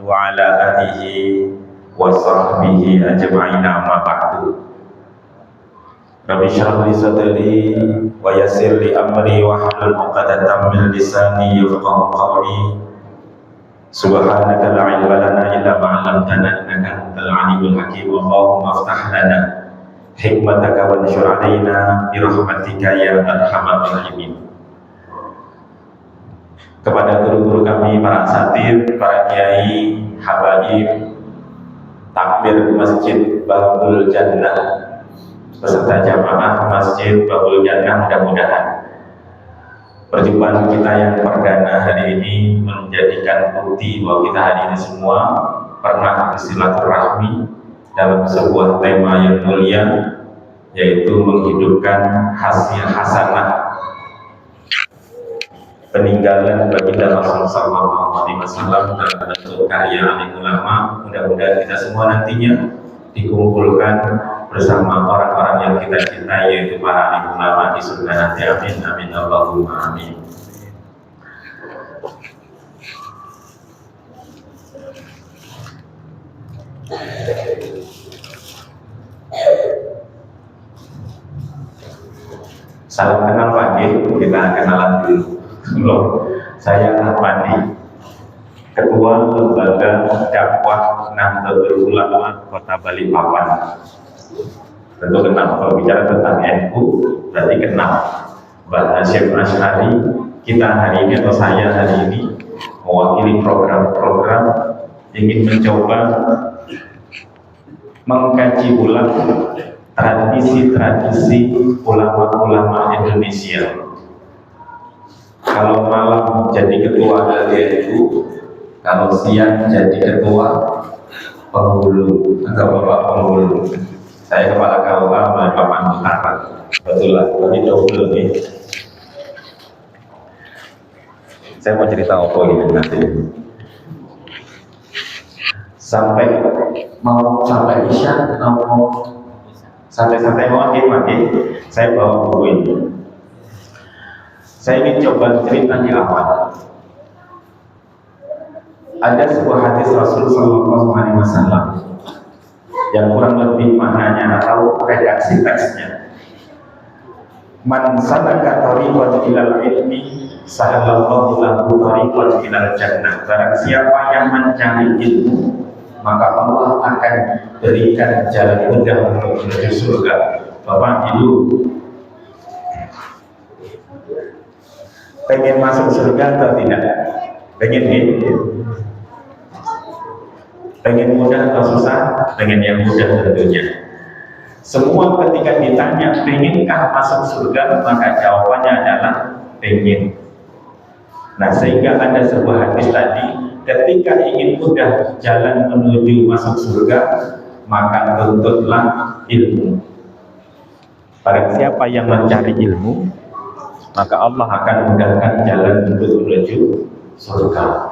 wa ala alihi wa sahbihi ajma'in, amma ba'du. Rabbi shrah li sadri wa yassir li amri wa hlul 'uqdatam min lisani yafqahu qawli. Subhanaka la ilma lana illa ma 'allamtana innaka antal 'alimul hakim. Allahumma iftah lana hikmataka wa anshur 'alaina bi rahmatika ya arhamar rahimin. Kepada guru-guru kami, para asatidz, para kiai, habaib, takmir Masjid Babul Jannah, beserta jamaah Masjid Babul Jannah, mudah-mudahan perjumpaan kita yang perdana hari ini menjadikan bukti bahwa kita hari ini semua pernah bersilaturahmi dalam sebuah tema yang mulia, yaitu menghidupkan hasil hasanah peninggalan baginda Rasulullah SAW dalam bentuk karya alim ulama. Mudah-mudahan kita semua nantinya dikumpulkan bersama orang-orang yang kita cintai, yaitu para alim ulama di surga nanti. Amin, amin, Allahumma amin. Salam kenal pagi, kita kenalan dulu. Saya Ahmadi, Ketua Lembaga Dakwah Nahdlatul Ulama Kota Balikpapan. Tentu kenal, kalau bicara tentang NU berarti kenal Mbah Hasyim Asy'ari. Kita hari ini, atau saya hari ini, mewakili program-program ingin mencoba mengkaji ulang tradisi-tradisi ulama-ulama Indonesia. Kalau malam jadi ketua NU, kalau siang jadi ketua penghulu atau bapak penghulu. Saya kepala KUA Balikpapan Utara. Betul lah, ini double nih. Saya mau cerita apa ini nanti. Sampai Isya, mau santai-santai mau mati. Saya bawa buku ini. Saya ingin coba cerita di awal. Ada sebuah hadis Rasul Sallallahu Alaihi Wasallam yang kurang lebih maknanya atau redaksi teksnya. Man salaka tariqan ilal ilmi sahalallahu lahu tariqan ilal jannah. Barang siapa yang mencari ilmu, maka Allah akan berikan jalan mudah untuk menuju surga. Bapak Ibu, pengen masuk surga atau tidak? Pengen nih? Pengen mudah atau susah? Pengen yang mudah tentunya. Semua ketika ditanya pengenkah masuk surga, maka jawabannya adalah pengen. Nah, sehingga ada sebuah hadis tadi, ketika ingin mudah jalan menuju masuk surga, maka tuntutlah ilmu. Barang siapa yang mencari ilmu, maka Allah akan mudahkan jalan untuk menuju surga.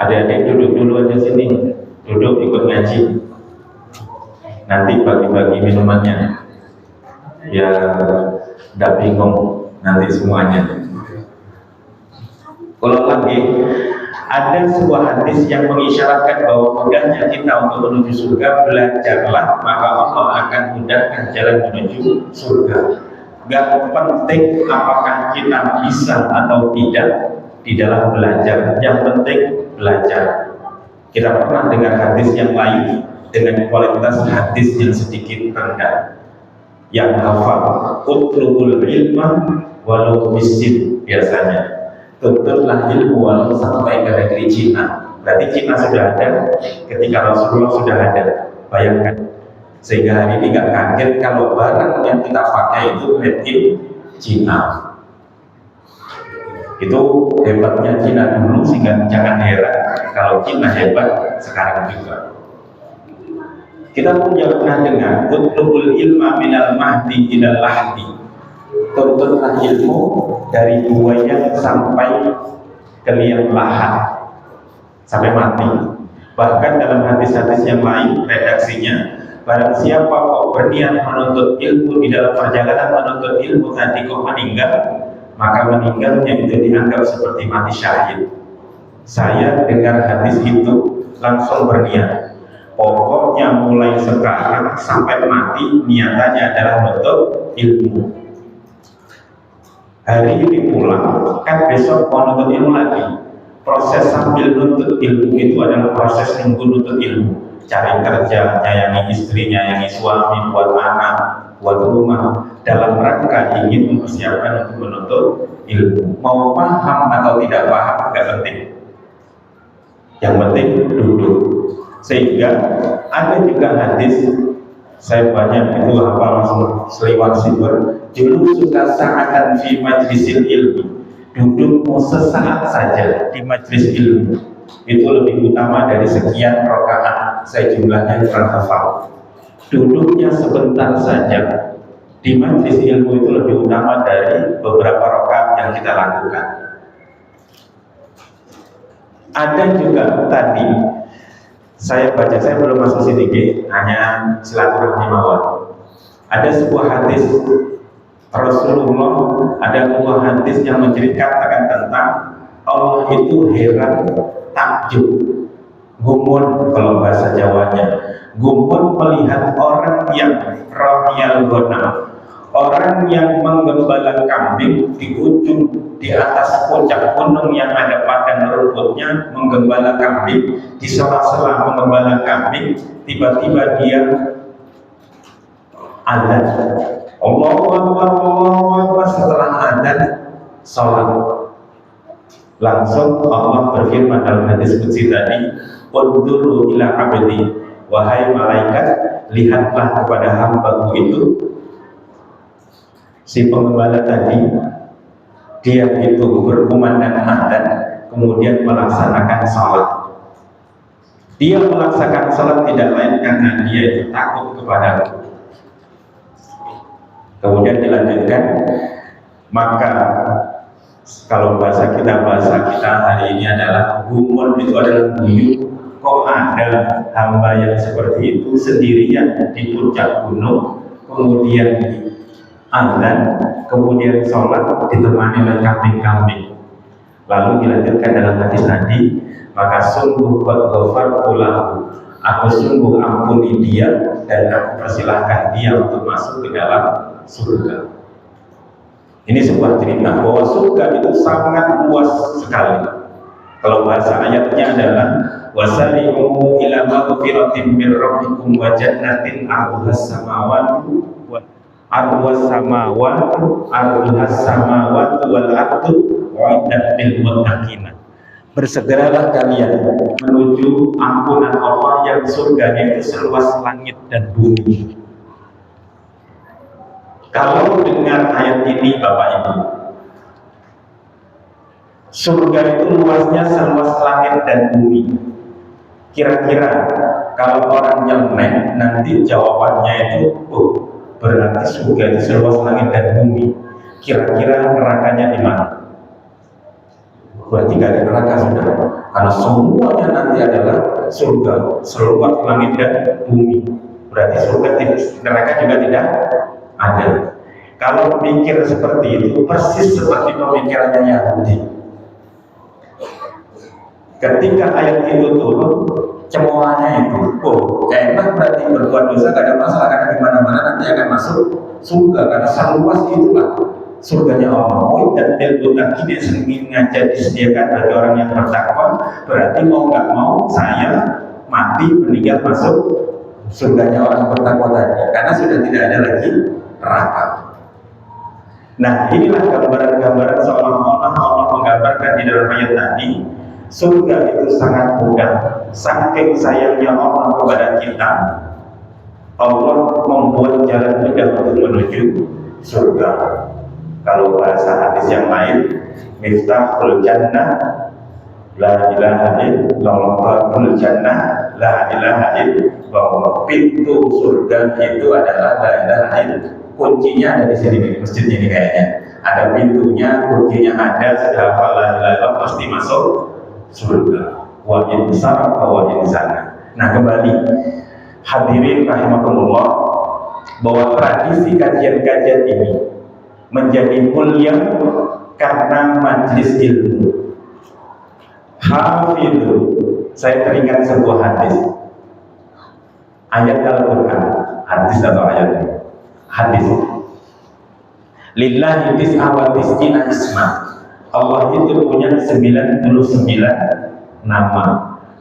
Adik-adik duduk dulu aja sini, duduk ikut ngaji. Nanti bagi-bagi minumannya, biar tidak bingung nanti semuanya. Ulang lagi, ada sebuah hadis yang mengisyaratkan bahwa mudahnya kita untuk menuju surga. Belajarlah, maka Allah akan mudahkan jalan menuju surga. Gak penting apakah kita bisa atau tidak di dalam belajar, yang penting belajar. Kita pernah dengar hadis yang lain dengan kualitas hadis yang sedikit rendah, yang hafal utlubul ilma walau bisin. Biasanya tuntutlah ilmu walau sampai ke negeri Cina. Berarti Cina sudah ada ketika Rasulullah sudah ada. Bayangkan, sehingga hari ini gak kaget kalau barang yang kita pakai itu made in Cina. Itu hebatnya Cina dulu, sehingga jangan heran kalau Cina hebat sekarang juga. Kita punya pernah dengar utlubul ilma minal mahdi ilal lahdi. Tuntutlah ilmu dari buaya sampai ke liang lahat, sampai mati. Bahkan dalam hadis-hadis yang lain redaksinya, barang siapa kok berniat menuntut ilmu, di dalam perjalanan menuntut ilmu tadi kok meninggal, maka meninggalnya itu dianggap seperti mati syahid. Saya dengar hadis itu langsung berniat, pokoknya mulai sekarang sampai mati niatannya adalah bentuk ilmu. Hari ini pulang, kan besok mau nuntut ilmu lagi. Proses sambil nuntut ilmu itu adalah proses nunggu nuntut ilmu. Cari kerja, nyayangi istri, nyayangi suami, buat anak, buat rumah, dalam rangka ingin mempersiapkan untuk menuntut ilmu. Mau paham atau tidak paham, nggak penting. Yang penting duduk. Sehingga ada juga hadis, saya banyak itu hafal seliwan siber, julusuka sa'atan fi majlisil ilmi, dudukmu sesaat saja di majlis ilmu itu lebih utama dari sekian rakaat. Saya jumlahnya kurang hafal. Duduknya sebentar saja di majlis ilmu itu lebih utama dari beberapa rakaat yang kita lakukan. Ada juga tadi saya baca, saya belum masuk sedikit, hanya silaturahmi mawar. Ada sebuah hadis Rasulullah, ada sebuah hadis yang menceritakan tentang Allah itu heran, takjub, gumun kalau bahasa Jawanya, gumun melihat orang yang ramyal ghanam, orang yang menggembala kambing di ujung, di atas puncak gunung yang ada padang rumputnya, menggembala kambing, di sela-sela menggembala kambing, tiba-tiba dia azan, Allahu Akbar, Allahu Akbar. Setelah azan, salat. Langsung Allah berfirman dalam hadis qudsi tadi, "Unduru ila abdi," wahai malaikat, lihatlah kepada hambaku itu. Si penggembala tadi, dia itu berkumandang azan, kemudian melaksanakan salat. Dia melaksanakan salat tidak lain karena dia itu takut kepadaku. Kemudian dilanjutkan, maka kalau bahasa kita hari ini adalah gumun, itu adalah guyu. Kok ada hamba yang seperti itu sendirian di puncak gunung, kemudian azan, kemudian sholat ditemani oleh kambing-kambing. Lalu dilanjutkan dalam hadis tadi, maka sungguh qad ghafartu lahu, aku sungguh ampuni dia dan aku persilahkan dia untuk masuk ke dalam surga. Ini sebuah cerita bahwa surga itu sangat luas sekali. Kalau bahasa ayatnya adalah wasari'u ila maghfiratin min rabbikum wa jannatin 'arduhas samawati wal ardu uiddat lil muttaqin. Bersegeralah kalian menuju ampunan Allah yang surganya itu seluas langit dan bumi. Kalau dengar ayat ini Bapak Ibu, surga itu luasnya seluas langit dan bumi. Kira-kira kalau orang nyelmek nanti jawabannya itu, berarti surga itu seluas langit dan bumi. Kira-kira nerakanya di mana? Berarti gak ada neraka sudah, karena semuanya nanti adalah surga seluas langit dan bumi. Berarti surga, neraka juga tidak ada. Kalau mikir seperti itu, persis seperti pemikirannya Yahudi. Ketika ayat itu turun, cemoohnya itu, enak berarti berbuat dosa gak ada masalah, karena di mana-mana nanti akan masuk surga, karena seluas itulah surganya Allah. Dan ilmu ini sengaja disediakan bagi orang yang bertakwa. Berarti mau nggak mau saya mati meninggal masuk surganya orang bertakwa tadi, karena sudah tidak ada lagi neraka. Nah, inilah gambaran-gambaran seolah-olah Allah menggambarkan di dalam ayat tadi, surga itu sangat mudah. Saking sayangnya Allah kepada kita, Allah membuat jalan mudah untuk menuju surga. Kalau bahasa hadis yang lain, miftahul jannah la ilaha illallah, babul jannah la ilaha illallah. Pintu surga itu adalah la ilaha illallah. Kuncinya ada di sini, di masjid ini kayaknya. Ada pintunya, kuncinya ada, sudah hafal la ilaha illallah pasti masuk surga. Wa in saraka wa in zana. Nah, kembali hadirin rahimakumullah, bahwa tradisi kajian-kajian ini menjadi mulia karena majelis ilmu. Hafidhu, saya teringat sebuah hadis, ayat Al-Quran, hadis atau ayat? Hadis. Lillahi tis'a wa tis'ina isma. Allah itu punya 99 nama.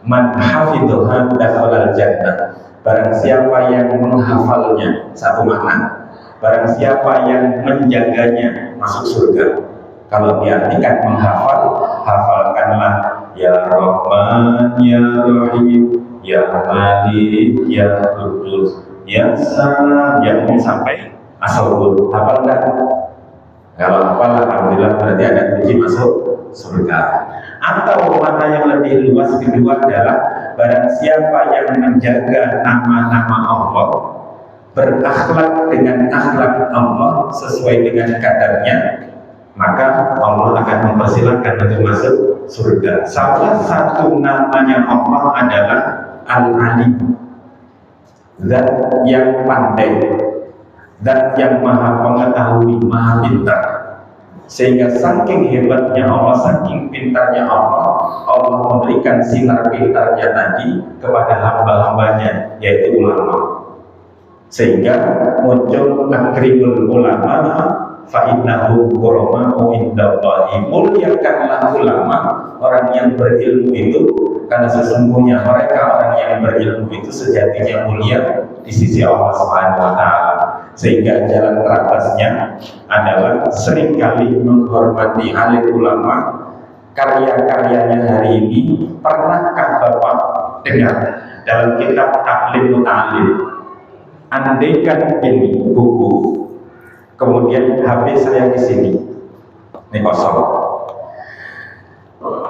Man hafidhuha dakhalal jannah. Barang siapa yang menghafalnya, satu makna. Barang siapa yang menjaganya masuk surga. Kalau diartikan menghafal, hafalkanlah ya Rahman, ya Rahim, ya Malik, ya Qudus, ya Salam, ya sampai As-Sabur. Hafal enggak? Kalau hafal, alhamdulillah berarti ada kunci masuk surga. Atau makna yang lebih luas kedua adalah barang siapa yang menjaga nama-nama Allah, berakhlak dengan akhlak Allah sesuai dengan kadarnya, maka Allah akan mempersilahkan untuk masuk surga. Salah satu namanya Allah adalah Al-Alim, zat yang pandai, zat yang maha pengetahui, maha pintar. Sehingga saking hebatnya Allah, saking pintarnya Allah, Allah memberikan sinar pintarnya tadi kepada hamba-hambanya, yaitu ulama. Sehingga muncul akrimul ulama fa'innahu qurrama'u indallahi. Muliakanlah ulama, orang yang berilmu itu, karena sesungguhnya mereka orang yang berilmu itu sejatinya mulia di sisi Allah Subhanahu wa taala. Sehingga jalan terabasnya adalah seringkali menghormati alim ulama, karya-karyanya hari ini. Pernahkah Bapak dengar dalam kitab Taklim Muta'alim, andaikan ini buku, kemudian HP saya di sini, ini kosong.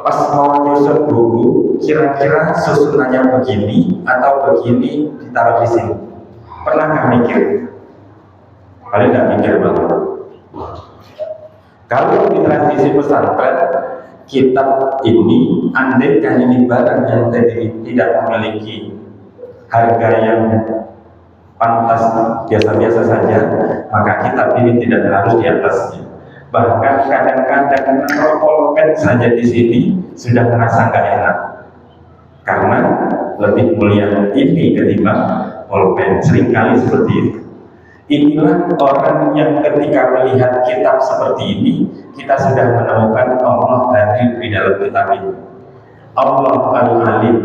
Pas mau nyusun buku, kira-kira susunannya begini atau begini, ditaruh di sini. Pernahkah mikir? Kalian tidak mikir banget. Kalau di tradisi pesantren, kitab ini, andaikan ini barang yang tidak memiliki harga yang pantas, biasa-biasa saja, maka kitab ini tidak harus di atasnya. Bahkan kadang-kadang pulpen saja di sini sudah merasa nggak enak, karena lebih mulia ini ketimbang pulpen. Seringkali seperti itu. Inilah orang yang ketika melihat kitab seperti ini, kita sudah menemukan Allah hadir di dalam kitab ini. Allah Al-Alim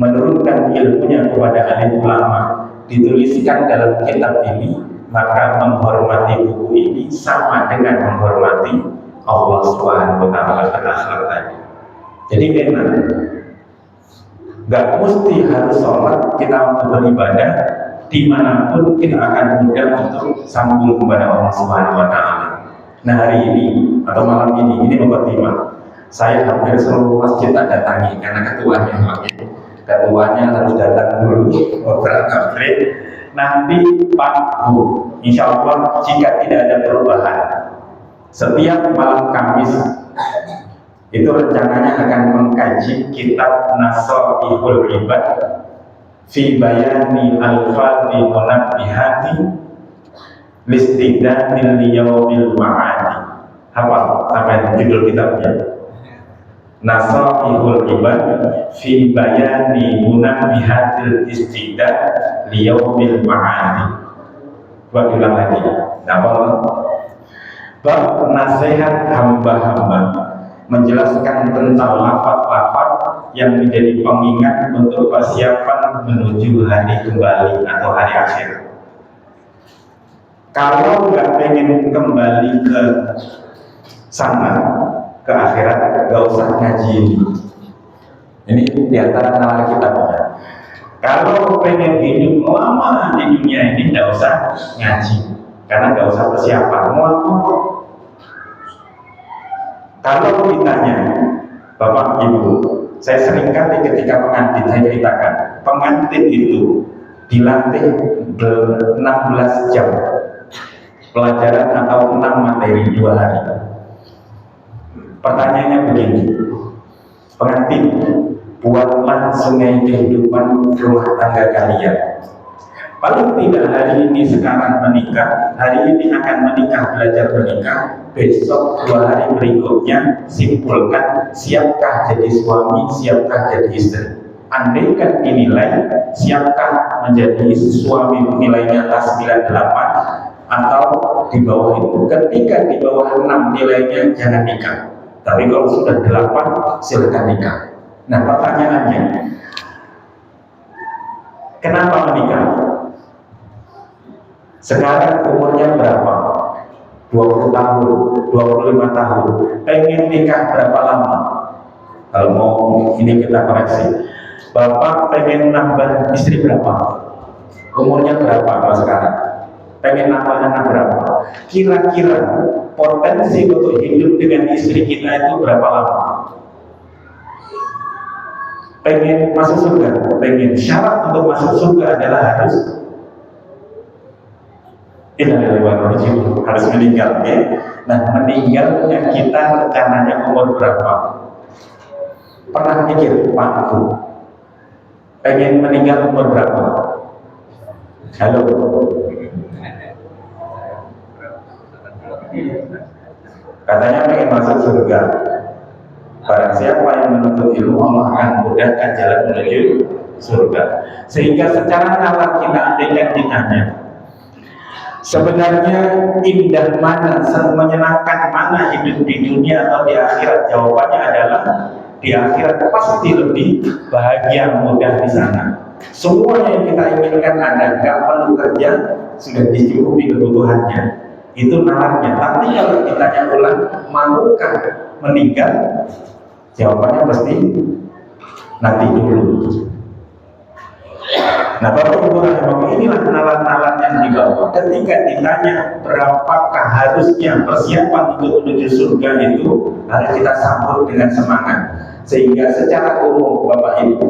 menurunkan ilmunya kepada alim ulama, dituliskan dalam kitab ini, maka menghormati buku ini sama dengan menghormati Allah Subhanahu wa taala tadi. Jadi enak. Gak mesti harus sholat kita untuk beribadah, dimanapun kita akan mudah untuk sambung kepada Allah Subhanahu wa taala. Nah, hari ini atau malam ini mempertimbang. Saya hampir seluruh masjid tak datangi karena ketuanya harus datang dulu beberapa break. Nanti Pak Bu, insya Allah jika tidak ada perubahan, setiap malam Kamis itu rencananya akan mengkaji kitab Nasaihul Ibad fi bayani al-fadhi munabbihati listidanil liyaumil ma'adi. Apa sampai judul kitabnya? Nasaihul Ibad fi bayani munabbihatil istidad liyaumil ma'adi. Buat ulang lagi. Apa? Bab nasihat hamba-hamba, menjelaskan tentang lafaz-lafaz yang menjadi pengingat untuk persiapan menuju hari kembali atau hari akhir. Kalau nggak pengen kembali ke sana, ke akhirat, nggak usah ngaji ini. Ini diantara nalar kitabnya. Kalau pengen hidup lama di dunia ini, nggak usah ngaji, karena nggak usah persiapan. Kalau ditanya, Bapak Ibu, saya seringkali ketika pengantin, saya ceritakan, pengantin itu dilatih 16 jam pelajaran atau 6 materi 2 hari. Pertanyaannya begini, pengantin, buatlah sungai kehidupan rumah tangga kalian. Paling tidak hari ini sekarang menikah, hari ini akan menikah, belajar menikah, besok 2 hari berikutnya simpulkan siapkah jadi suami, siapkah jadi istri. Andaikan dinilai siapkah menjadi suami nilainya atas 98 atau di bawah itu. Ketika di bawah 6 nilainya jangan nikah. Tapi kalau sudah 8 silakan nikah. Nah pertanyaannya, kenapa menikah? Sekarang umurnya berapa? 20 tahun, 25 tahun. Pengen nikah berapa lama? Kalau mau ini kita koreksi. Bapak pengen nambah istri berapa? Umurnya berapa kalau sekarang? Pengen nambah anak berapa? Kira-kira potensi untuk hidup dengan istri kita itu berapa lama? Pengen masuk surga? Pengen. Syarat untuk masuk surga adalah harus harus meninggal, ya. Nah, meninggalnya kita rencananya umur berapa? Pernah mikir, Pak Bu, pengen meninggal umur berapa? Halo. Katanya pengen masuk surga. Barang siapa yang menuntut ilmu, Allah akan mudahkan jalan menuju surga. Sehingga secara nalar kita andaikan ditanya, sebenarnya indah mana, menyenangkan mana hidup di dunia atau di akhirat? Jawabannya adalah di akhirat pasti lebih bahagia, mudah di sana. Semua yang kita inginkan ada, nggak perlu kerja, sudah dicukupi kebutuhannya. Itu nalarnya. Tapi kalau ditanya ulang, maukah meninggal? Jawabannya pasti nanti dulu. Nah, Bapak Ibu rahimahullah, inilah nalar-nalar yang dibawa. Ketika ditanya berapakah harusnya persiapan untuk menuju surga itu, harus kita sambut dengan semangat. Sehingga secara umum Bapak Ibu,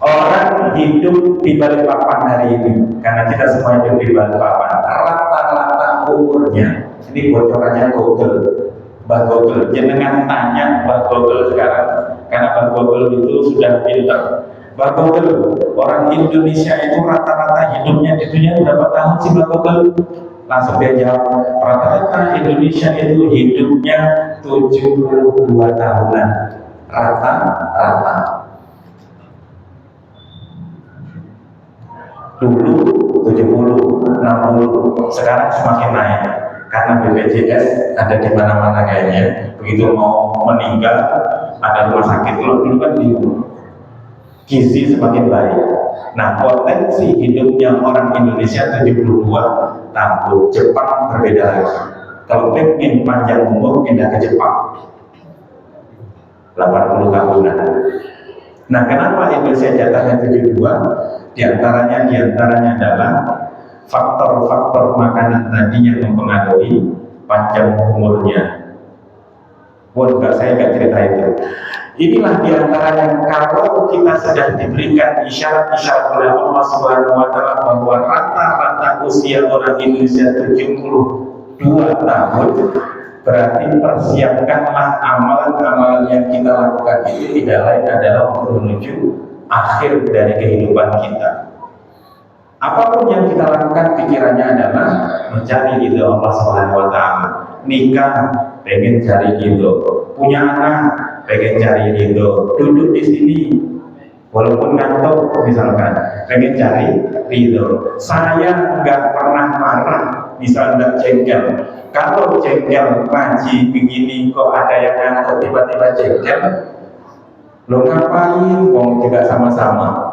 orang hidup di Balikpapan hari ini, karena kita semua hidup di Balikpapan, rata-rata umurnya, ini bocorannya Google, Mbak Google, jenengan tanya Mbak Google sekarang, karena Mbak Google itu sudah pintar. Mbak Google, orang Indonesia itu rata-rata hidupnya di dunia berapa tahun sih Mbak Google? Langsung dia jawab, rata-rata Indonesia itu hidupnya 72 tahunan. Rata-rata. Dulu 70, 60, sekarang semakin naik. Karena BPJS ada di mana-mana kayaknya. Begitu mau meninggal, ada rumah sakit. Dulu kan di gizi semakin baik. Nah, potensi hidupnya orang Indonesia 72 tahun. Jepang berbeda lagi. Kalau ingin panjang umur, pindah ke Jepang 80 tahunan. Nah, kenapa Indonesia jatahnya 72? Di antaranya adalah faktor-faktor makanan tadi yang mempengaruhi panjang umurnya. Saya nggak cerita itu. Inilah diantaranya kalau kita sudah diberikan isyarat-isyarat oleh Allah Subhanahu wa Ta'ala bahwa rata-rata usia orang Indonesia 72 tahun, berarti persiapkanlah amalan-amalan yang kita lakukan itu tidak lain adalah untuk menuju akhir dari kehidupan kita. Apapun yang kita lakukan pikirannya adalah mencari ridho Allah Subhanahu wa Ta'ala. Nikah pengen cari ridho, punya anak pengen cari ridho, duduk di sini walaupun ngantuk misalkan pengen cari ridho. Saya nggak pernah marah, misalnya jengkel. Kalau jengkel ngaji begini kok ada yang ngantuk tiba-tiba jengkel, lo ngapain? Wong juga sama-sama.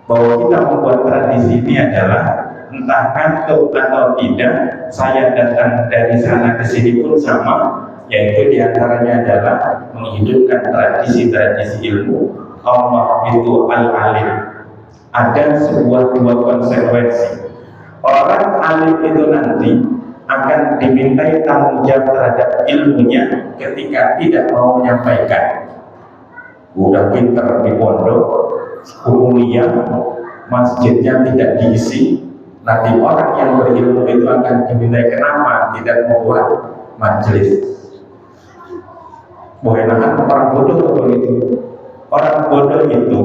Bahwa kita membuat tradisi ini adalah entah ngantuk atau tidak, saya datang dari sana ke sini pun sama, yaitu diantaranya adalah menghidupkan tradisi-tradisi ilmu. Allah itu al-alim. Ada sebuah dua konsekuensi. Orang alim itu nanti akan dimintai tanggung jawab terhadap ilmunya ketika tidak mau menyampaikan. Udah pinter di pondok, kuliah, masjidnya tidak diisi. Nanti orang yang berilmu itu akan dimintai kenapa tidak membuat majelis. Bukan orang bodoh begitu. Orang bodoh itu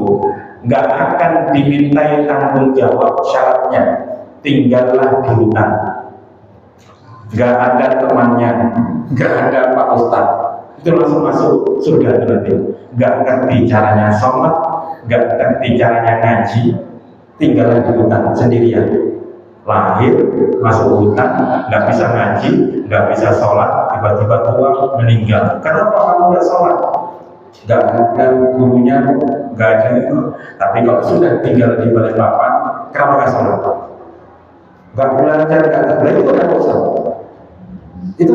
nggak akan dimintai tanggung jawab, syaratnya tinggallah di hutan, nggak ada temannya, nggak ada Pak Ustadz, itu langsung masuk surga itu nanti. Nggak ngerti caranya sholat, nggak ngerti caranya ngaji, tinggallah di hutan sendirian. Lahir masuk hutan, nggak bisa ngaji, nggak bisa sholat, tiba-tiba tua meninggal. Kenapa kamu nggak sholat? Nggak ada gurunya, nggak ada itu. Tapi kalau sudah tinggal di Balikpapan, kenapa nggak sholat? Nggak belajar, nggak belajar, itu kan usah. Itu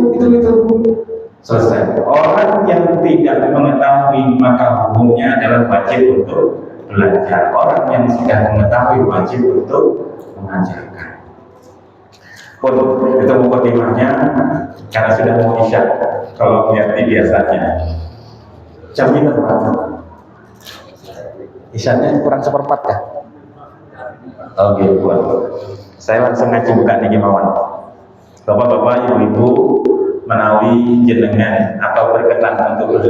selesai. Orang yang tidak mengetahui maka hukumnya adalah wajib untuk belajar. Orang yang sudah mengetahui wajib untuk mengajarkan. Pun itu mukadimahnya karena sudah mau isya. Kalau lihat biasanya jamnya berapa? Isyanya kurang seperempat kah? Oke, buat. Saya langsung ngaji buka di Gimawan. Bapak-bapak, ibu-ibu menawi jenengan atau berkenan untuk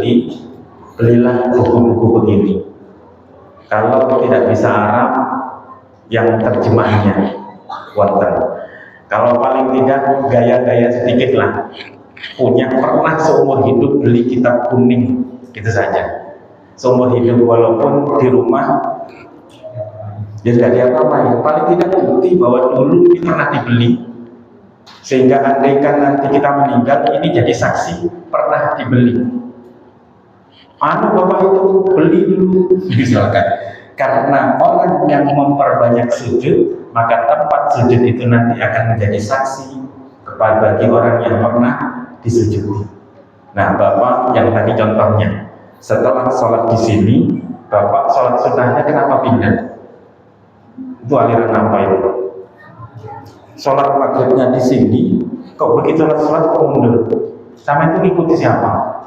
belilah buku-buku begini. Kalau tidak bisa Arab, yang terjemahnya wonten. Kalau paling tidak gaya-gaya sedikit lah. Punya pernah seumur hidup beli kitab kuning, gitu saja. Seumur hidup walaupun di rumah dia tidak diapa-apain. Paling tidak bukti bahwa dulu ini pernah dibeli. Sehingga andaikan nanti kita meninggal, ini jadi saksi pernah dibeli. Bapak itu beli dulu, misalkan. Karena orang yang memperbanyak sujud, maka tempat sujud itu nanti akan menjadi saksi kepada bagi orang yang pernah disujudi. Nah, Bapak yang tadi contohnya, setelah sholat di sini, Bapak sholat sunnahnya kenapa pindah? Itu aliran apa itu? Sholat maghribnya di sini, kok begitu sholat kok mundur? Sama itu ikuti siapa?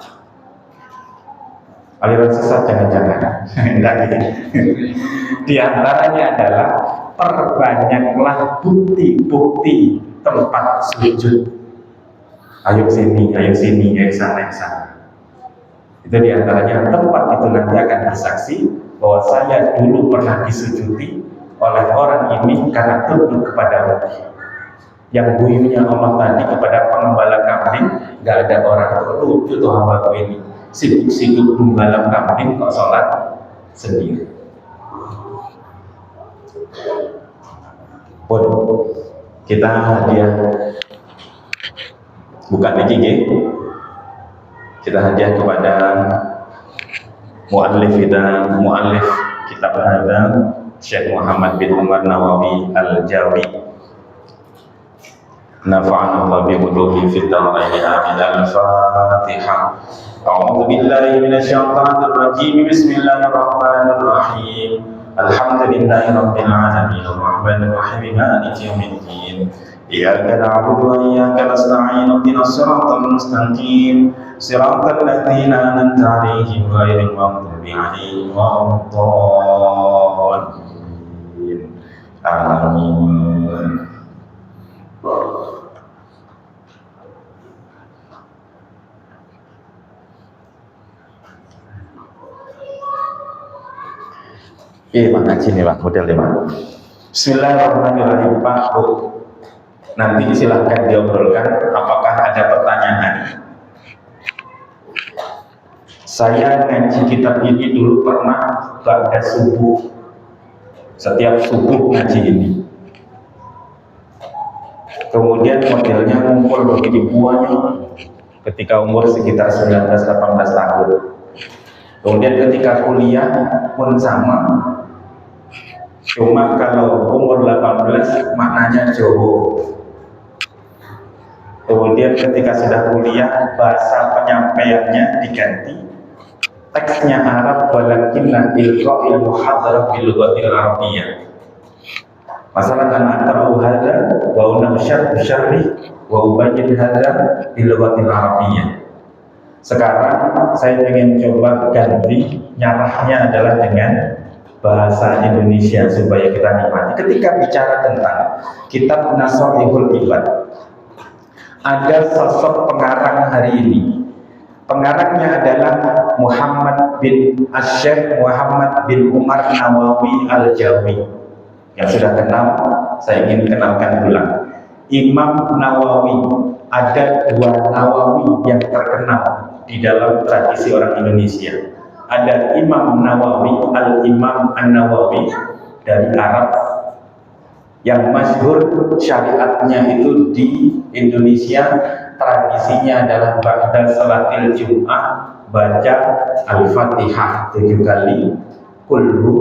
Aliran sesat jangan-jangan. Enggak gitu. Di antaranya adalah perbanyaklah bukti-bukti tempat sujud. Ayo sini, ayo sini, ayo sana, ayo sana. Itu di antaranya tempat itu nanti akan bersaksi bahwa saya dulu pernah disujudi oleh orang ini karena tunduk kepada Allah. Yang bunyinya Allah tadi kepada pengembala kambing, nggak ada orang lucu tuh hambaku ini. Sibuk-sibuk menggalap kambing kok sholat sendiri. Pun kita hadiah bukan lagi, kita hadiah kepada muallif kitab hadza Syekh Muhammad bin Umar Nawawi Al-Jawi. Nafa'ana Allah bi ulumihi fid dharain amin. Al-Fatihah. A'udzu billahi minasyaitonir rajim. Bismillahirrahmanirrahim. Alhamdulillahi rabbil alamin. Arrahmanir rahim. Maliki yaumiddin. Iyyaka na'budu wa iyyaka nasta'in. Ihdinas siratal mustaqim. Siratal ladzina an'amta 'alaihim ghairil maghdubi 'alaihim waladdallin. Amin. Pak ngaji nih Pak, model nih Pak. Bismillahirrahmanirrahim Pak. Nanti silahkan diobrolkan. Apakah ada pertanyaan? Saya ngaji kitab ini dulu pernah ba'da subuh. Setiap subuh ngaji ini. Kemudian modelnya ngumpul begini buahnya ketika umur sekitar 19-18 tahun. Kemudian ketika kuliah pun sama. Cuma kalau umur 18 maknanya Jawa. Kemudian ketika sudah kuliah bahasa penyampaiannya diganti. Teksnya Arab walakinna ilqa'il muhadarah bil lughatil arabiyyah. Masalah kan antara hadza wa unashar syarri wa ubayyin hadza bil lughatil arabiyyah. Sekarang saya ingin coba ganti, nyarahnya adalah dengan bahasa Indonesia supaya kita nikmati. Ketika bicara tentang kitab Nasaihul Ibad, ada sosok pengarang hari ini Pengarangnya adalah Muhammad bin Asy'ar Muhammad bin Umar Nawawi Al-Jawi. Yang sudah kenal, saya ingin kenalkan ulang. Imam Nawawi, ada dua Nawawi yang terkenal di dalam tradisi orang Indonesia. Ada Imam Nawawi, Al-Imam An-Nawawi dari Arab, yang masyhur syariatnya itu di Indonesia. Tradisinya adalah ba'da salatil Jum'ah baca Al-Fatihah 7 kali, Kulhu,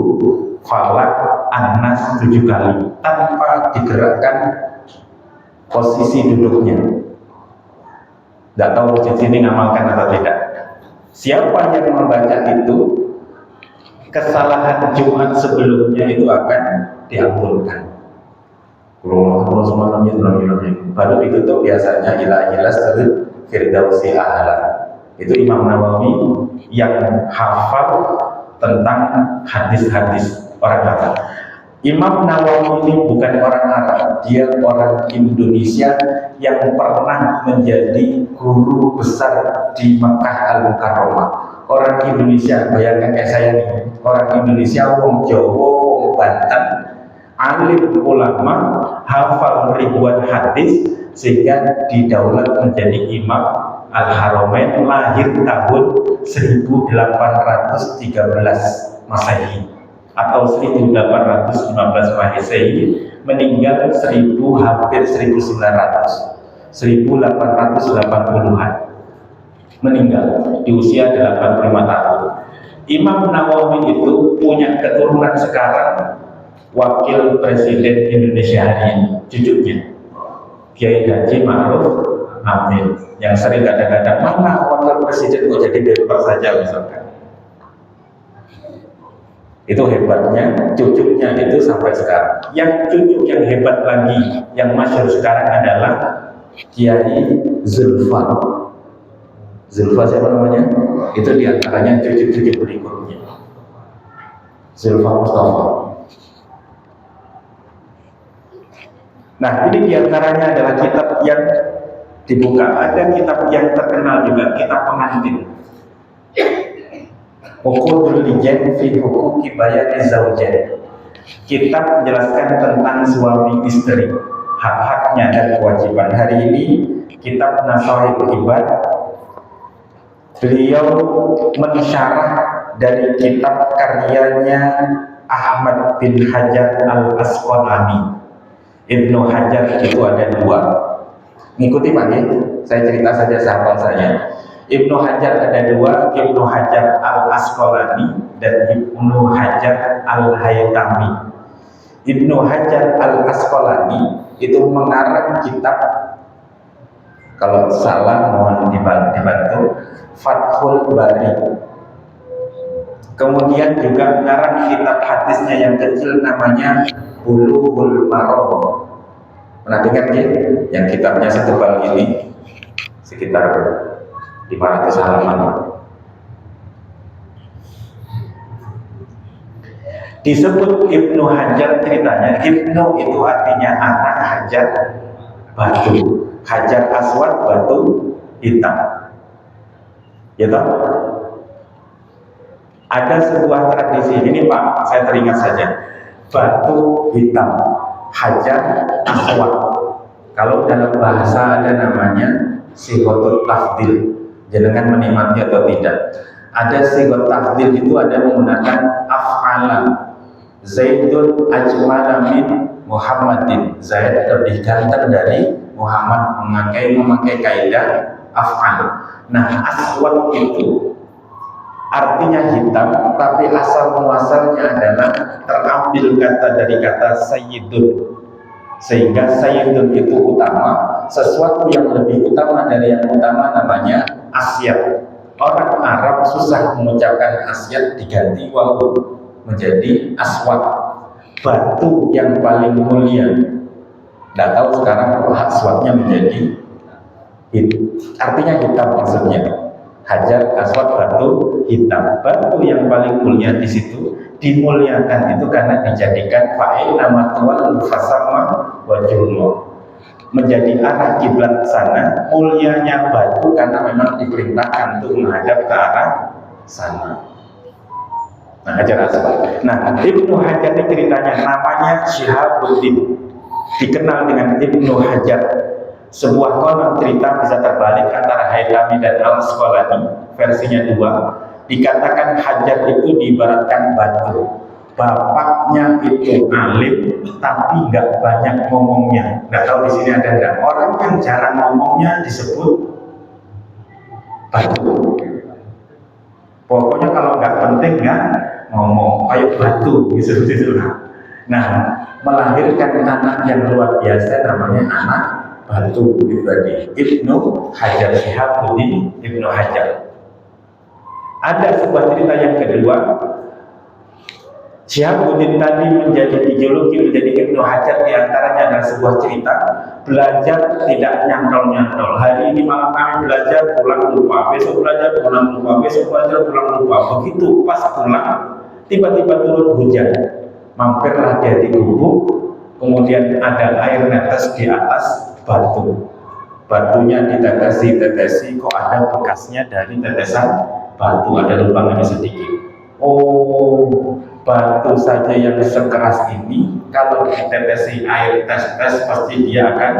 Falak, An-Nas 7 kali tanpa digerakkan posisi duduknya. Tidak tahu di sini ngamalkan atau tidak. Siapa yang membaca itu, kesalahan Jumat sebelumnya itu akan diampunkan. Allah SWT baru ditutup biasanya ila firdausi a'la. Itu Imam Nawawi yang hafal tentang hadis-hadis orang Arab. Imam Nawawi ini bukan orang Arab, dia orang Indonesia yang pernah menjadi guru besar di Makkah Al-Mukarramah. Orang Indonesia, bayangkan kayak saya nih, orang Indonesia, wong Jawa, wong Banten, alim ulama, hafal ribuan hadis, sehingga didaulat menjadi imam Al-Haramain, lahir tahun 1813 Masehi atau 1815 Masehi, meninggal hampir 1880-an, meninggal di usia 85 tahun. Imam Nawawi itu punya keturunan sekarang Wakil Presiden Indonesia hari ini, cucunya Kiai Haji Ma'ruf Amin, yang sering kadang-kadang mana Wakil Presiden kok jadi bebas saja misalkan. Itu hebatnya cucunya itu sampai sekarang. Yang cucu yang hebat lagi, yang masyhur sekarang adalah Kiai Zulfa. Zulfa siapa namanya? Itu diantaranya cucu-cucu berikutnya. Zulfa Mustafa. Nah, ini diantaranya adalah kitab yang dibuka. Ada kitab yang terkenal juga, kitab pengantin. Uqudul Lijan fi Huquqi Bayani Zawjain. Kitab menjelaskan tentang suami istri, hak-haknya dan kewajiban. Hari ini kitab Nasaihul Ibad, beliau mensyarah dari kitab karyanya Ahmad bin Hajar Al-Asqalani. Ibnu Hajar itu ada dua. Ngikuti Pak, saya cerita saja sahabat saya. Ibnu Hajar ada dua, Ibnu Hajar Al-Asqalani dan Ibnu Hajar Al-Haytami. Ibnu Hajar Al-Asqalani itu mengarang kitab, kalau salah mohon dibantu, Fathul Bari. Kemudian juga mengarang kitab hadisnya yang kecil namanya Bulughul Maram. Pernah dengar ya? Yang kitabnya setebal ini, sekitar 500 halaman. Disebut Ibnu Hajar, ceritanya Ibnu itu artinya anak, Hajar batu, Hajar Aswad batu hitam. Ya toh? Ada sebuah tradisi ini Pak, saya teringat saja. Batu hitam, Hajar Aswad. Kalau dalam bahasa ada namanya sighatul tafdil, jenengan menikmati atau tidak. Ada sighat tafdil itu ada menggunakan af'ala. Zaidun ajmala min Muhammadin. Zaid lebih ganteng dari Muhammad, memakai kaidah af'al. Nah, aswad itu artinya hitam, tapi asal muasalnya adalah terambil kata dari kata sayyidun, sehingga sayyidun itu utama, sesuatu yang lebih utama dari yang utama namanya asyad. Orang Arab susah mengucapkan asyad, diganti wawu menjadi aswad, batu yang paling mulia. Tidak tahu sekarang aswadnya menjadi artinya hitam maksudnya. Hajar Aswad batu hitam, batu yang paling mulia di situ, dimuliakan itu karena dijadikan fa'il nama tuan fasama wajhullah, menjadi arah kiblat sana, mulianya batu karena memang diperintahkan untuk menghadap ke arah sana. Nah, Hajar Aswad. Nah, Ibnu Hajar ini ceritanya namanya Syihabuddin, dikenal dengan Ibnu Hajar. Sebuah konon cerita bisa terbalik antara Haytami dan Al-Asqalani, versinya dua. Dikatakan Hajar itu diibaratkan batu. Bapaknya itu alim, tapi nggak banyak ngomongnya. Nggak tahu di sini ada nggak orang yang jarang ngomongnya disebut batu. Pokoknya kalau nggak penting nggak ngomong, kayak batu gitu. Nah, melahirkan anak yang luar biasa namanya anak batu itu tadi, Ibnu Hajar, Syihabuddin Ibnu Hajar. Ada sebuah cerita yang kedua. Syihabuddin tadi menjadi dijuluki menjadi Ibnu Hajar, diantaranya adalah sebuah cerita belajar tidak nyantol-nyantol. Hari ini malam kami belajar, pulang lupa, besok belajar, pulang lupa, besok belajar, pulang lupa. Begitu pas pulang, tiba-tiba turun hujan, mampirlah dia di gubuk, kemudian ada air netes di atas batu. Batunya ditetesi, kok ada bekasnya dari tetesan batu, ada lubangnya sedikit. Oh, batu saja yang sekeras ini kalau ditetesi air tes pasti dia akan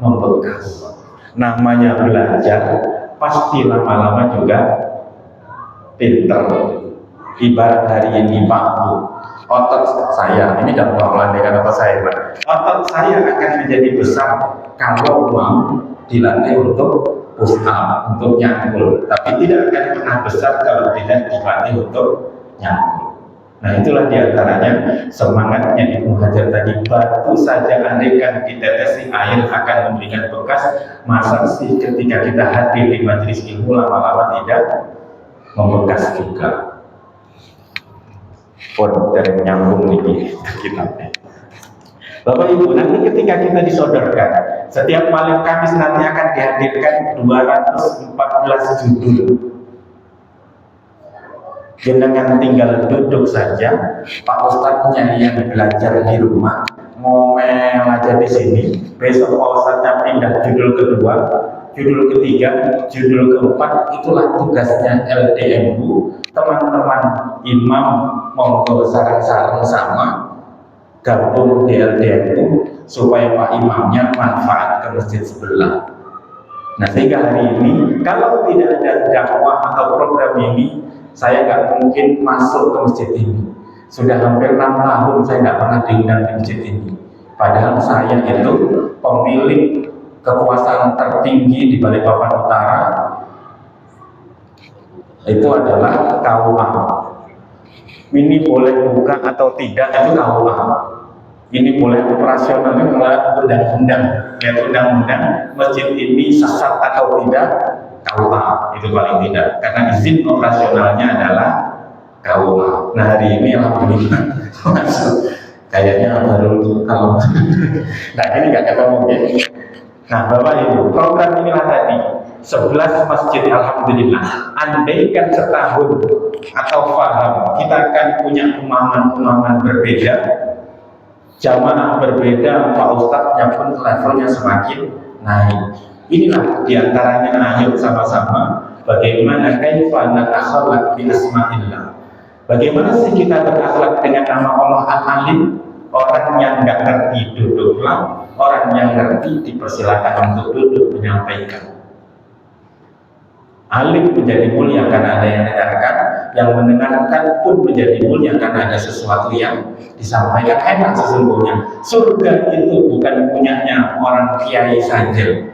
membekas. Namanya belajar pasti lama-lama juga pinter. Ibarat hari ini Pak Bu, otot saya ini dalam melandaikan otot saya, Pak. Otot saya akan menjadi besar kalau mau dilatih untuk push up, untuk nyangkul, tapi tidak akan pernah besar kalau tidak dilatih untuk nyangkul. Nah, itulah diantaranya semangatnya Ibnu Hajar tadi. Batu saja andaikan ditetesi air akan memberikan bekas, masa sih ketika kita hadir di majelis ilmu lama-lama tidak membekas juga. Dari nyambung ini kitabnya. Bapak Ibu, nanti ketika kita disodorkan, setiap malam Kamis nanti akan dihadirkan 214 judul. Jenengan tinggal duduk saja, Pak Ustadznya yang belajar di rumah ngomel aja di sini. Besok Pak Ustadznya pindah judul kedua, judul ketiga, judul keempat. Itulah tugasnya LDMU. Teman-teman imam monggo sarang-sarang sama gabung di LDMU supaya Pak Imamnya manfaat ke masjid sebelah. Nah, sehingga hari ini kalau tidak ada dakwah atau program ini, saya nggak mungkin masuk ke masjid ini. Sudah hampir 6 tahun saya nggak pernah diundang di masjid ini. Padahal saya itu pemilik kekuasaan tertinggi di Balikpapan Utara. Itu adalah KUA. Ini boleh buka atau tidak itu KUA. Ini boleh operasional oleh undang-undang. Yaitu undang-undang masjid ini sesat atau tidak KUA, itu paling tidak. Karena izin operasionalnya adalah KUA. Nah, hari ini alhamdulillah kayaknya baru kalau nah ini nggak ketemu ya. Nah, Bapak Ibu, program inilah tadi 11 masjid, alhamdulillah. Andaikan setahun atau paham kita akan punya pemahaman berbeda, jamaah berbeda, Pak Ustadznya pun levelnya semakin naik. Inilah diantaranya, ayo sama-sama bagaimana kaifa natakhalaq bi asma'illah. Bagaimana sih kita berakhlak dengan nama Allah Al-Alim? Orang yang nggak ngerti duduklah, orang yang ngerti dipersilakan untuk duduk menyampaikan. Alim menjadi mulia karena ada yang mendengarkan, yang mendengarkan pun menjadi mulia karena ada sesuatu yang disampaikan. Enak sesungguhnya. Surga itu bukan punyanya orang kiai saja,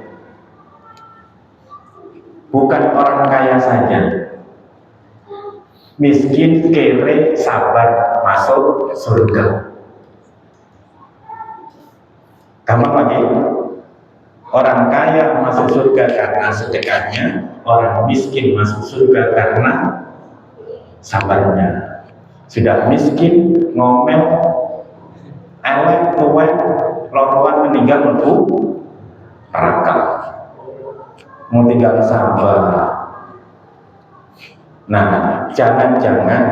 bukan orang kaya saja. Miskin, kere, sabar masuk surga. Gampang lagi. Orang kaya masuk surga karena sedekahnya, orang miskin masuk surga karena sabarnya. Sudah miskin, ngomel, elek, tuwek, lorowan meninggal metu neraka. Mau tinggal sabar. Nah, jangan-jangan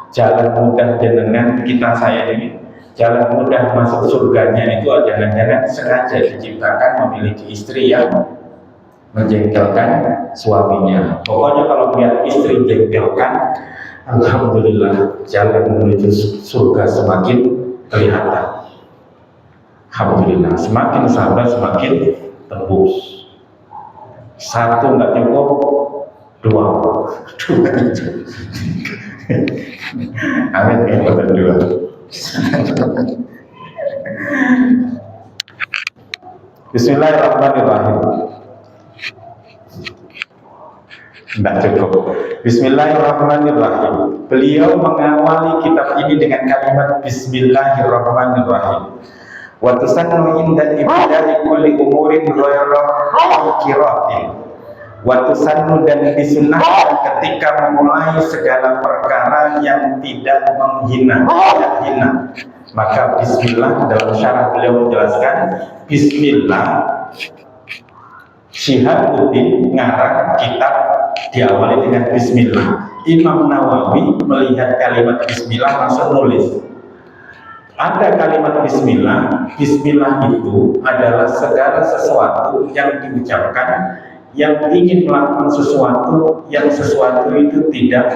jalan mudah jenengan kita saya ini jalan mudah masuk surganya itu jangan-jangan sengaja diciptakan memiliki istri yang menjengkelkan suaminya. Pokoknya kalau lihat istri jengkelkan, alhamdulillah jalan menuju surga semakin kelihatan. Alhamdulillah, semakin sabar semakin tembus. Satu nggak cukup, dua. Amin, yang kedua. Bismillahirrahmanirrahim. Tidak cukup. Bismillahirrahmanirrahim. Beliau mengawali kitab ini dengan kalimat Bismillahirrahmanirrahim. Wa tusannu inda ibtida'i kulli umurin ghairu kiratin. Wa tusannu, dan disunnahkan ketika memulai segala perkara yang tidak menghina, tidak hina. Maka bismillah, dalam syarah beliau menjelaskan bismillah. Syihabuddin ngarang kitab diawali dengan bismillah. Imam Nawawi melihat kalimat bismillah langsung nulis. Ada kalimat bismillah. Bismillah itu adalah segala sesuatu yang diucapkan yang ingin melakukan sesuatu, yang sesuatu itu tidak,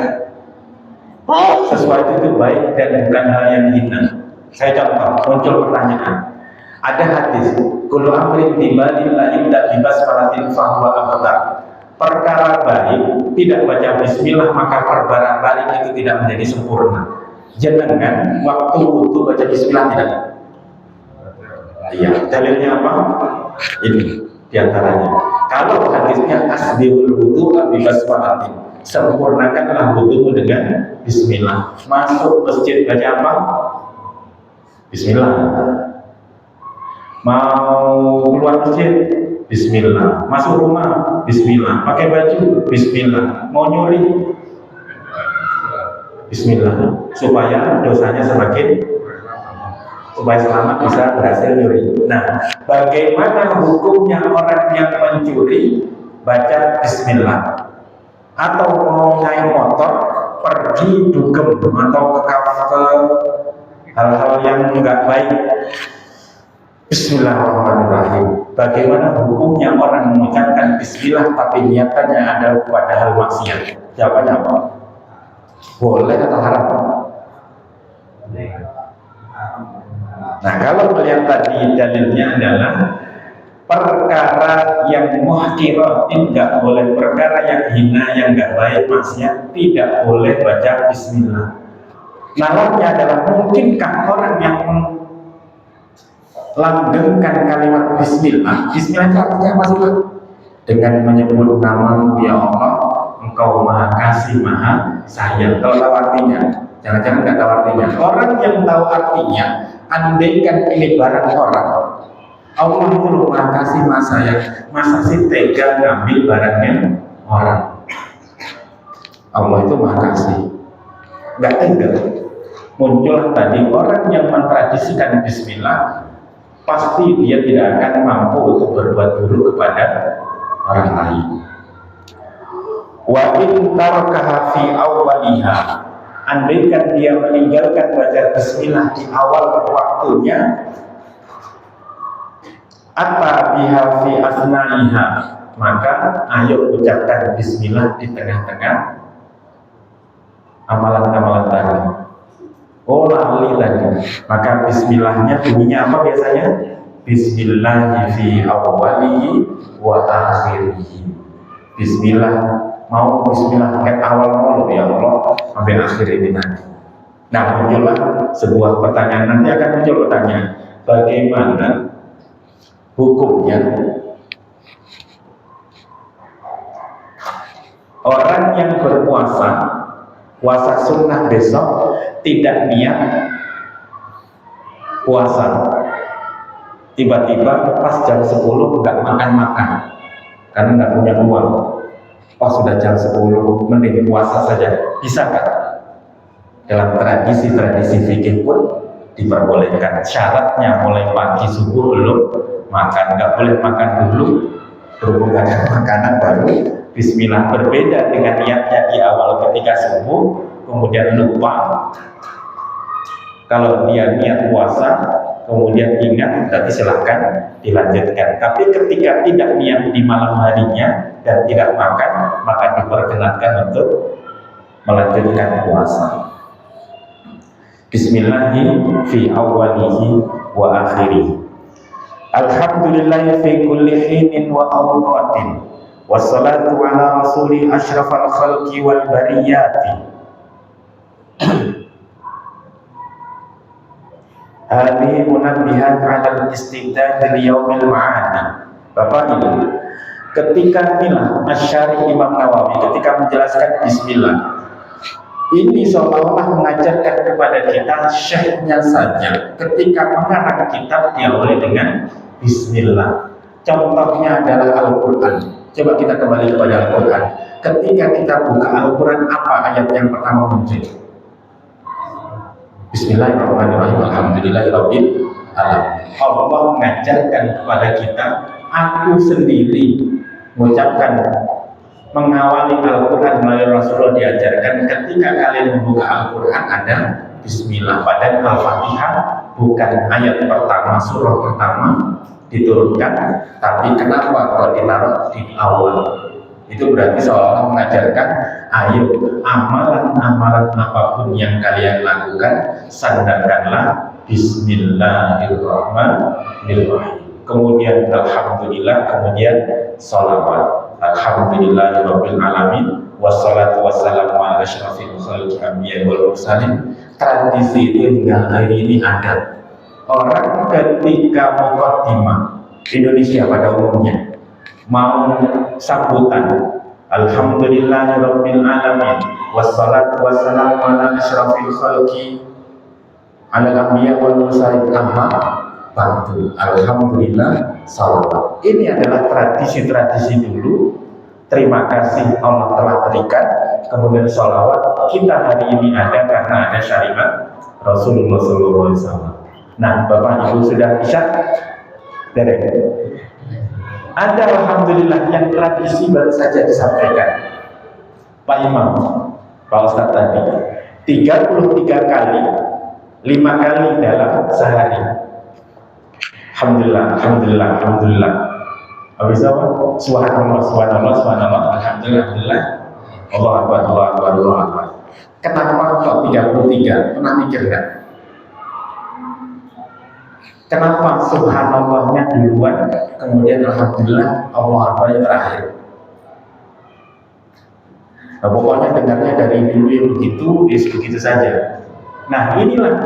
sesuatu itu baik dan bukan hal yang hina. Saya contoh, muncul pertanyaan. Ada hadis, kullu amrin tibalin la ibda bibasmalatin fahuwa abtar. Perkara baik tidak baca bismillah maka perkara baik itu tidak menjadi sempurna. Jangan waktu wudu baca bismillah tidak. Iya, dalilnya apa? Ini diantaranya. Kalau hadisnya asbiul wudu bibasmalatin, sempurnakanlah wudumu dengan bismillah. Masuk masjid baca apa? Bismillah. Mau keluar masjid, bismillah. Masuk rumah, bismillah. Pakai baju, bismillah. Mau nyuri, bismillah. Supaya dosanya semakin, supaya selamat bisa berhasil nyuri. Nah, bagaimana hukumnya orang yang mencuri baca bismillah? Atau mau naik motor pergi dugem atau ke hal-hal yang enggak baik, bismillahirrahmanirrahim. Bagaimana hukumnya orang mengucapkan bismillah tapi niatannya adalah pada hal maksiat? Jawabannya apa? Boleh atau haram? Nah, kalau melihat tadi dalilnya adalah perkara yang muhkirat tidak boleh, perkara yang hina yang enggak baik maksiat tidak boleh baca bismillah. Nalarnya adalah mungkinkah orang yang langgengkan kalimat bismillah. Bismillah itu artinya apa sih? Dengan menyebut nama ya Allah, Engkau Maha Kasih, Maha Sayang. Tahu artinya? Jangan-jangan nggak tahu artinya. Orang yang tahu artinya, andaikan ini barang orang, Allah itu Maha Kasih, Maha Sayang. Masa sih tega ngambil barangnya orang? Allah itu Maha Kasih. Nggak tega. Muncul tadi orang yang mentradisikan bismillah, pasti dia tidak akan mampu untuk berbuat buruk kepada orang lain. Wa in tarakaha fi awwaliha, andaikan dia meninggalkan baca bismillah di awal waktunya, apa biha fi asnaiha, maka ayo ucapkan bismillah di tengah-tengah amalan-amalan tadi. Oh, lali tadi. Maka bismillahnya bunyinya apa biasanya? Bismillah fi awwalihi wa akhirihi. Bismillah, mau bismillah pakai awal mulu ya Allah sampai akhir ini nanti. Nah, muncullah sebuah pertanyaan, nanti akan muncul pertanyaan, bagaimana hukumnya orang yang berpuasa, puasa sunnah besok tidak niat puasa, tiba-tiba pas jam 10 nggak makan-makan karena nggak punya uang. Oh, sudah jam 10 mending puasa saja, bisa kan? Dalam tradisi-tradisi fikih pun diperbolehkan. Syaratnya mulai pagi subuh belum makan, nggak boleh makan dulu, berhubungan dengan makanan baru bismillah. Berbeda dengan niatnya di awal ketika subuh kemudian lupa, Kalau dia niat puasa kemudian ingat, berarti silahkan dilanjutkan. Tapi ketika tidak niat di malam harinya dan tidak makan, maka diperkenankan untuk melanjutkan puasa. Bismillahi fi awwalihi wa akhirihi. Alhamdulillah fi kulli hinin wa awqatin. Wassalatu ala rasuli asyrafal khalqi wal bariyati. Hadhihi munabbihan 'ala al-istidad li yaumil ma'ad. Bapak Ibu, ketika inilah Asy-Syarih Imam Nawawi ketika menjelaskan bismillah, ini seolah-olah mengajarkan kepada kita syekhnya saja ketika mengarang kitab diawali dengan bismillah. Contohnya adalah Al-Quran. Coba kita kembali kepada Al-Quran. Ketika kita buka Al-Quran, apa ayat yang pertama muncul? Bismillahirrahmanirrahim. Alhamdulillahirabbil alamin. Allah mengajarkan kepada kita, aku sendiri mengucapkan, mengawali Al-Quran melalui Rasulullah diajarkan ketika kalian membuka Al-Quran ada bismillah. Padahal Al-Fatihah bukan ayat pertama, surah pertama diturunkan, tapi kenapa kalau ditaruh di awal? Itu berarti seolah mengajarkan, ayo amalan-amalan apapun yang kalian lakukan, sandarkanlah bismillahirrahmanirrahim. Kemudian alhamdulillah, kemudian sholawat. Alhamdulillahirabbil alamin wassalatu wassalamu ala asyrafil khalqi anbiya wal mursalin. Tradisi itu hingga hari ini ada. Orang ketika muqaddimah Indonesia pada umumnya mau sambutan alhamdulillahirabbil alamin wassalatu wassalamu ala asyrafil khalqi ala anbiya wal mursalin, amma ba'du, alhamdulillah, salawat. Ini adalah tradisi-tradisi dulu. Terima kasih Allah telah berikan. Kemudian sholawat kita hari ini ada karena ada syariat Rasulullah SAW. Nah, Bapak Ibu sudah isya? Derek. Ada alhamdulillah yang tradisi baru saja disampaikan Pak Imam, Pak Ustadz tadi 33 kali, 5 kali dalam sehari. Alhamdulillah, alhamdulillah, alhamdulillah. Habis apa? Subhanallah, subhanallah, subhanallah, alhamdulillah, alhamdulillah. Allah Akbar, Allah Akbar, Allah Akbar. Kenapa kok 33? Pernah mikir nggak? Kenapa subhanallahnya duluan, kemudian alhamdulillah, Allah Akbar yang terakhir? Nah, pokoknya dengarnya dari dulu yang begitu, begitu saja. Nah, inilah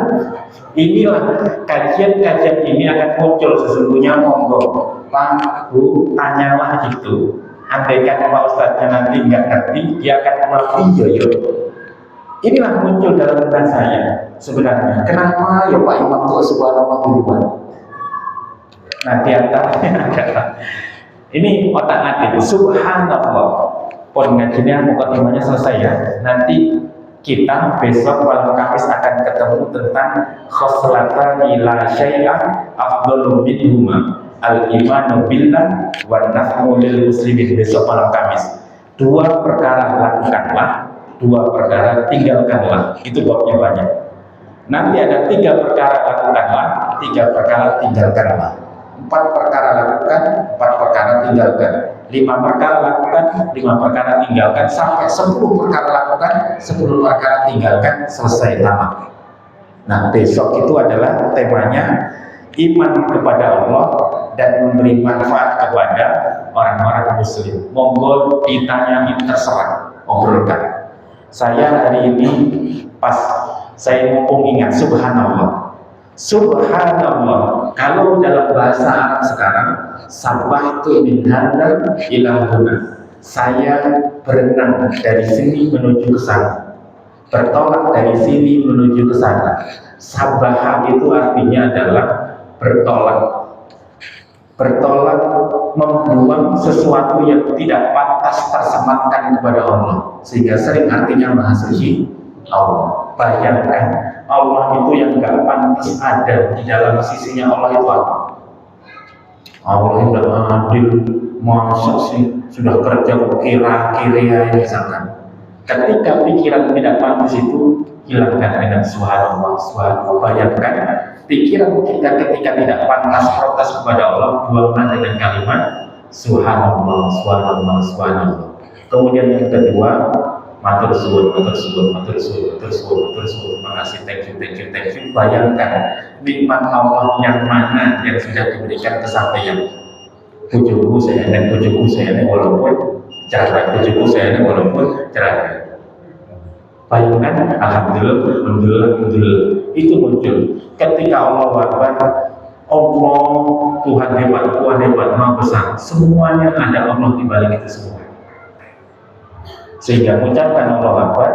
kajian-kajian ini akan muncul sesungguhnya. Monggo Pak Bu tanyalah itu. Andaikan Pak Ustadznya nanti nggak ngerti, dia akan melalui yoyo. Inilah muncul dalam benak saya sebenarnya. Kenapa ya Pak Imam tuh subhanallah duluan? Nah, diantaranya adalah ini otak atik subhanallah. Pon ngajinya mukadimahnya selesai ya. Nanti kita besok malam Kamis akan ketemu tentang khoslatani la syai'a afdalu minhuma al-imanu billah wa naf'u lil muslimin. Besok malam Kamis. 2 perkara lakukanlah, 2 perkara tinggalkanlah. Itu babnya banyak. Nanti ada 3 perkara lakukanlah, 3 perkara tinggalkanlah. 4 perkara lakukan, 4 perkara tinggalkan. 5 perkara lakukan, 5 perkara tinggalkan, sampai 10 perkara lakukan, 10 perkara tinggalkan, selesai tamat. Nah, besok itu adalah temanya iman kepada Allah dan memberi manfaat kepada orang-orang muslim. Monggo ditanyai, terserah, obrolkan. Saya hari ini pas saya mumpung ingat subhanallah. Subhanallah, kalau dalam bahasa Arab sekarang, sabahtu min hadza ila huna. Saya berenang dari sini menuju ke sana. Bertolak dari sini menuju ke sana. Sabah itu artinya adalah bertolak. Bertolak membuang sesuatu yang tidak pantas tersematkan kepada Allah, sehingga sering artinya maha suci Allah. Bayangkan Allah itu yang gak pantas ada di dalam sisinya Allah itu apa? Allah sudah adil, masa sih sudah kerja kira-kira misalkan. Ketika pikiran tidak pantas itu hilangkan dengan subhanallah, subhanallah. Bayangkan pikiran kita ketika tidak pantas protes kepada Allah, buanglah dengan kalimat subhanallah, subhanallah, subhanallah. Kemudian yang kedua, matur suwun, matur suwun, matur suwun, matur suwun, matur suwun. Makasih, thank you, thank you, thank you. Bayangkan nikmat Allah yang mana yang sudah diberikan kesampaian. Bujuku saya ini walaupun cerai, bujuku saya ini walaupun cerai. Bayangkan, alhamdulillah, alhamdulillah, alhamdulillah. Itu muncul ketika Allah Akbar, Allah Tuhan hebat, Tuhan hebat, Maha besar. Semuanya ada Allah di balik itu semua. Sehingga mengucapkan Allah Akbar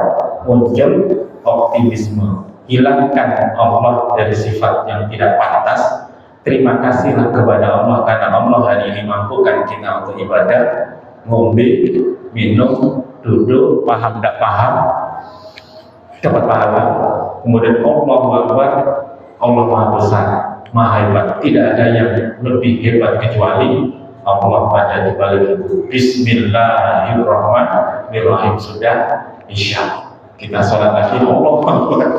muncul optimisme. Hilangkan Allah dari sifat yang tidak pantas. Terima kasihlah kepada Allah karena Allah hari ini mampukan kita untuk ibadah, ngombe, minum, duduk, paham tidak paham, dapat pahala. Kemudian Allah Akbar, Allah Maha besar, Maha hebat. Tidak ada yang lebih hebat kecuali Allah pada di balik itu. Bismillahirrahmanirrahim. Sudah isya. Kita sholat lagi, Allah Akbar.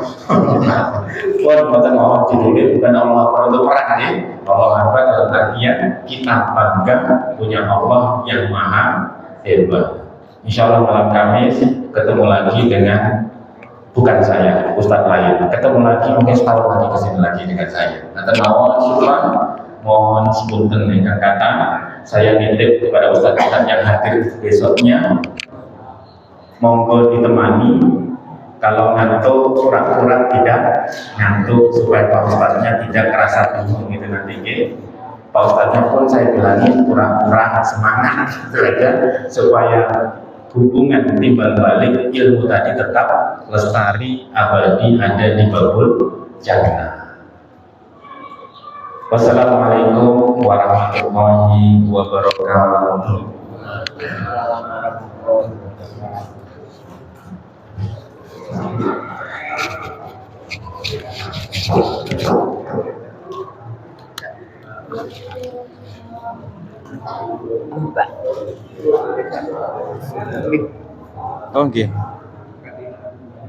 Tuhan buatan Allah jadi bukan Allah Akbar untuk perang ya. Allah Akbar dalam artian kita bangga punya Allah yang Maha hebat. Insya Allah malam Kamis ketemu lagi dengan bukan saya, Ustadz lain. Ketemu lagi mungkin setahun lagi kesini lagi dengan saya. Nanti mohon sepunten dengan kata saya nitip kepada Ustadz yang hadir besoknya. Monggo ditemani. Kalau ngantuk, pura-pura tidak ngantuk supaya Pak Ustadznya tidak kerasa bingung gitu nanti ya. Pak Ustadznya pun saya bilangin pura-pura semangat gitu aja supaya hubungan timbal balik ilmu tadi tetap lestari abadi ada di babul jannah. Wassalamualaikum warahmatullahi wabarakatuh. Oke.